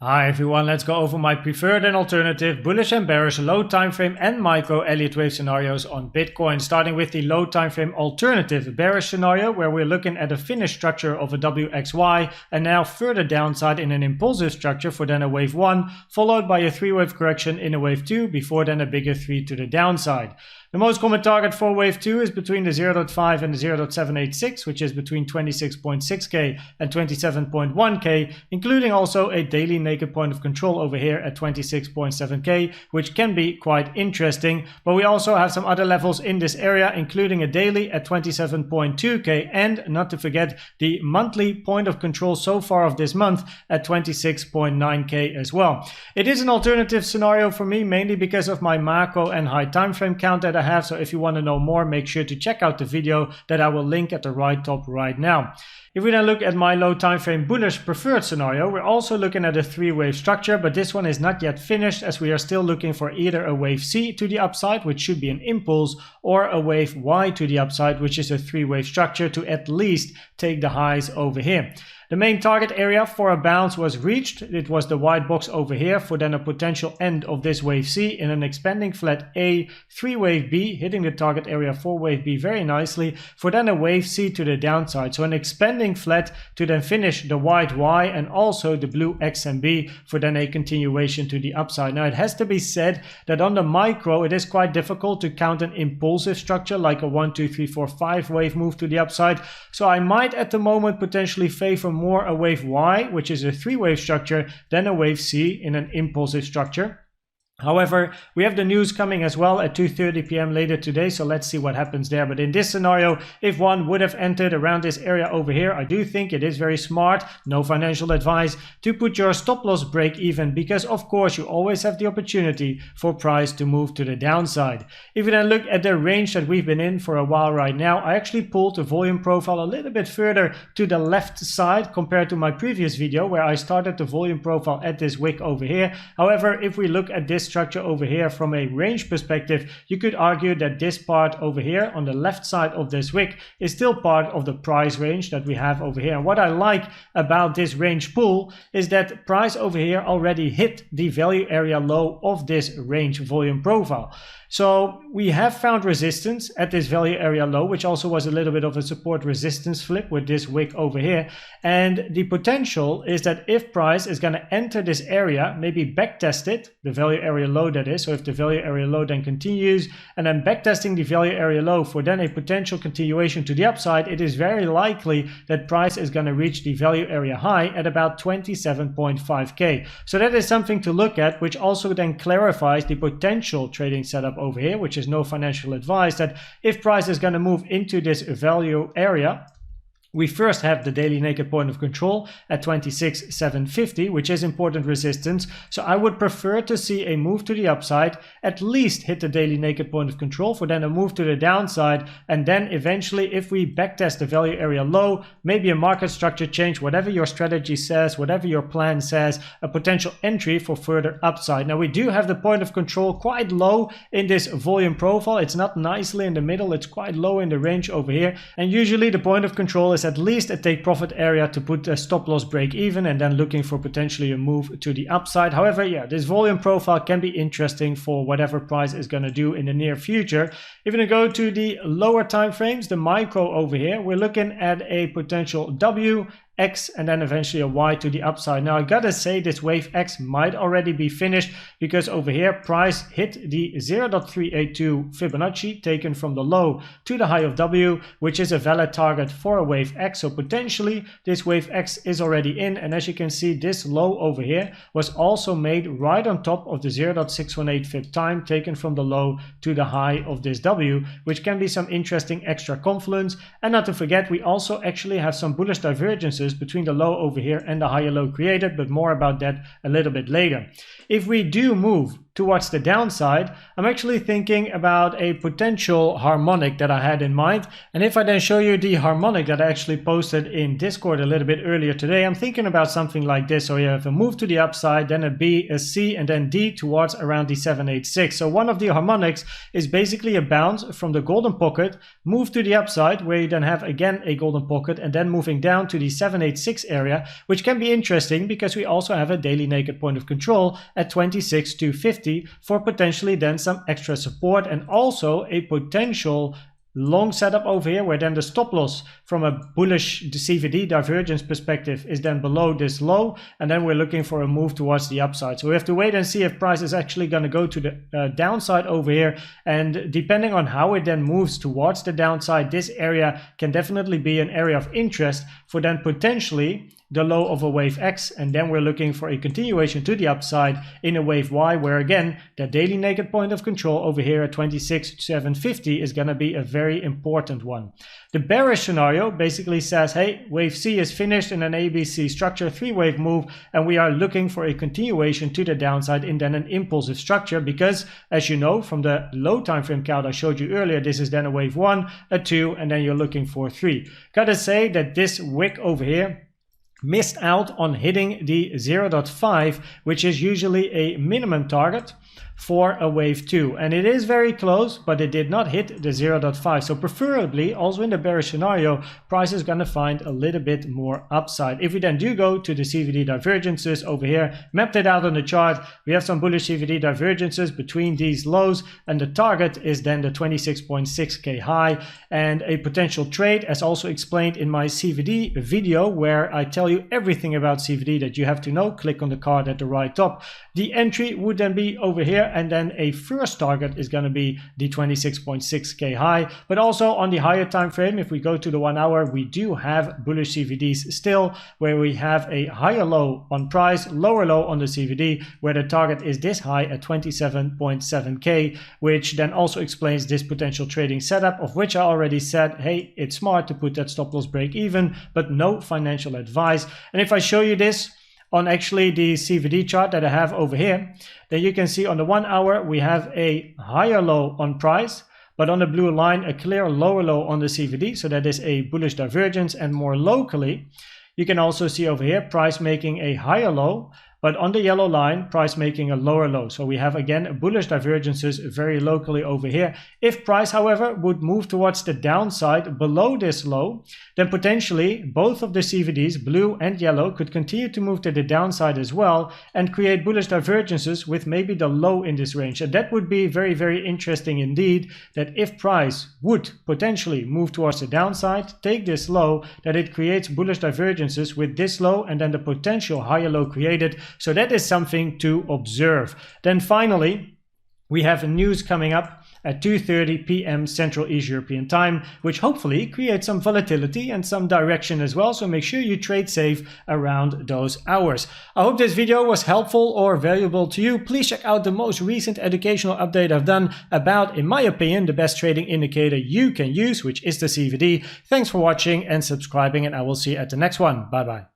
Hi everyone, let's go over my preferred and alternative bullish and bearish low time frame and micro Elliott Wave scenarios on Bitcoin. Starting with the low time frame alternative bearish scenario, where we're looking at a finished structure of a WXY and now further downside in an impulsive structure for then a wave 1, followed by a 3-wave correction in a wave 2 before then a bigger 3 to the downside. The most common target for wave 2 is between the 0.5 and the 0.786, which is between 26.6k and 27.1k, including also a daily naked point of control over here at 26.7k, which can be quite interesting. But we also have some other levels in this area, including a daily at 27.2k, and not to forget the monthly point of control so far of this month at 26.9k as well. It is an alternative scenario for me, mainly because of my macro and high time frame count that I have. So if you want to know more, make sure to check out the video that I will link at the right top right now. If we then look at my low time frame bullish preferred scenario, we're also looking at a 3-wave structure, but this one is not yet finished, as we are still looking for either a wave C to the upside, which should be an impulse, or a wave Y to the upside, which is a 3-wave structure to at least take the highs over here. The main target area for a bounce was reached. It was the white box over here for then a potential end of this wave C in an expanding flat A, 3-wave B, hitting the target area for wave B very nicely, for then a wave C to the downside. So an expanding flat to then finish the white Y and also the blue X and B for then a continuation to the upside. Now it has to be said that on the micro it is quite difficult to count an impulsive structure like a 1, 2, 3, 4, 5 wave move to the upside. So I might at the moment potentially favor more a wave Y, which is a 3-wave structure, than a wave C in an impulsive structure. However, we have the news coming as well at 2:30 p.m. later today, so let's see what happens there. But in this scenario, if one would have entered around this area over here, I do think it is very smart, no financial advice, to put your stop loss break even, because of course you always have the opportunity for price to move to the downside. If you then look at the range that we've been in for a while right now, I actually pulled the volume profile a little bit further to the left side compared to my previous video where I started the volume profile at this wick over here. However, if we look at this structure over here from a range perspective, you could argue that this part over here on the left side of this wick is still part of the price range that we have over here. And what I like about this range pull is that price over here already hit the value area low of this range volume profile. So we have found resistance at this value area low, which also was a little bit of a support resistance flip with this wick over here. And the potential is that if price is going to enter this area, maybe backtest it, the value area low that is. So if the value area low then continues and then backtesting the value area low for then a potential continuation to the upside, it is very likely that price is going to reach the value area high at about 27.5k. So that is something to look at, which also then clarifies the potential trading setup over here, which is no financial advice, that if price is going to move into this value area, we first have the daily naked point of control at 26,750, which is important resistance. So I would prefer to see a move to the upside, at least hit the daily naked point of control for then a move to the downside. And then eventually, if we backtest the value area low, maybe a market structure change, whatever your strategy says, whatever your plan says, a potential entry for further upside. Now we do have the point of control quite low in this volume profile. It's not nicely in the middle. It's quite low in the range over here. And usually the point of control is at least a take profit area to put a stop loss break even and then looking for potentially a move to the upside. However, yeah, this volume profile can be interesting for whatever price is going to do in the near future. If you go to the lower time frames, the micro over here, we're looking at a potential W, X, and then eventually a Y to the upside. Now I gotta say this wave X might already be finished, because over here price hit the 0.382 Fibonacci taken from the low to the high of W, which is a valid target for a wave X. So potentially this wave X is already in, and as you can see, this low over here was also made right on top of the 0.618 Fib time taken from the low to the high of this W, which can be some interesting extra confluence. And not to forget, we also actually have some bullish divergences between the low over here and the higher low created, but more about that a little bit later. If we do move towards the downside, I'm actually thinking about a potential harmonic that I had in mind. And if I then show you the harmonic that I actually posted in Discord a little bit earlier today, I'm thinking about something like this. So you have a move to the upside, then a B, a C, and then D towards around the 786. So one of the harmonics is basically a bounce from the golden pocket, move to the upside, where you then have again a golden pocket, and then moving down to the 786 area, which can be interesting because we also have a daily naked point of control at 26,250 for potentially then some extra support, and also a potential long setup over here where then the stop loss from a bullish CVD divergence perspective is then below this low, and then we're looking for a move towards the upside. So we have to wait and see if price is actually going to go to the downside over here, and depending on how it then moves towards the downside, this area can definitely be an area of interest for then potentially the low of a wave X, and then we're looking for a continuation to the upside in a wave Y, where again the daily naked point of control over here at 26,750 is going to be a very important one. The bearish scenario basically says, hey, wave C is finished in an ABC structure, 3-wave move, and we are looking for a continuation to the downside in then an impulsive structure, because as you know from the low time frame count I showed you earlier, this is then a wave 1, a 2, and then you're looking for 3. Gotta say that this wick over here missed out on hitting the 0.5, which is usually a minimum target for a wave 2, and it is very close, but it did not hit the 0.5. So preferably also in the bearish scenario, price is going to find a little bit more upside. If we then do go to the CVD divergences over here, mapped it out on the chart, we have some bullish CVD divergences between these lows, and the target is then the 26.6k high, and a potential trade, as also explained in my CVD video where I tell you everything about CVD that you have to know. Click on the card at the right top. The entry would then be over here, and then a first target is going to be the 26.6k high. But also on the higher time frame, if we go to the 1 hour, we do have bullish CVDs still, where we have a higher low on price, lower low on the CVD, where the target is this high at 27.7k, which then also explains this potential trading setup, of which I already said, hey, it's smart to put that stop loss break even, but no financial advice. And if I show you this on actually the CVD chart that I have over here, then you can see on the 1 hour we have a higher low on price, but on the blue line a clear lower low on the CVD, so that is a bullish divergence. And more locally, you can also see over here price making a higher low, but on the yellow line, price making a lower low. So we have again bullish divergences very locally over here. If price, however, would move towards the downside below this low, then potentially both of the CVDs, blue and yellow, could continue to move to the downside as well and create bullish divergences with maybe the low in this range. And that would be very, very interesting indeed, that if price would potentially move towards the downside, take this low, that it creates bullish divergences with this low and then the potential higher low created. So that is something to observe. Then finally, we have news coming up at 2:30 p.m. Central East European time, which hopefully creates some volatility and some direction as well. So make sure you trade safe around those hours. I hope this video was helpful or valuable to you. Please check out the most recent educational update I've done about, in my opinion, the best trading indicator you can use, which is the CVD. Thanks for watching and subscribing, and I will see you at the next one. Bye bye.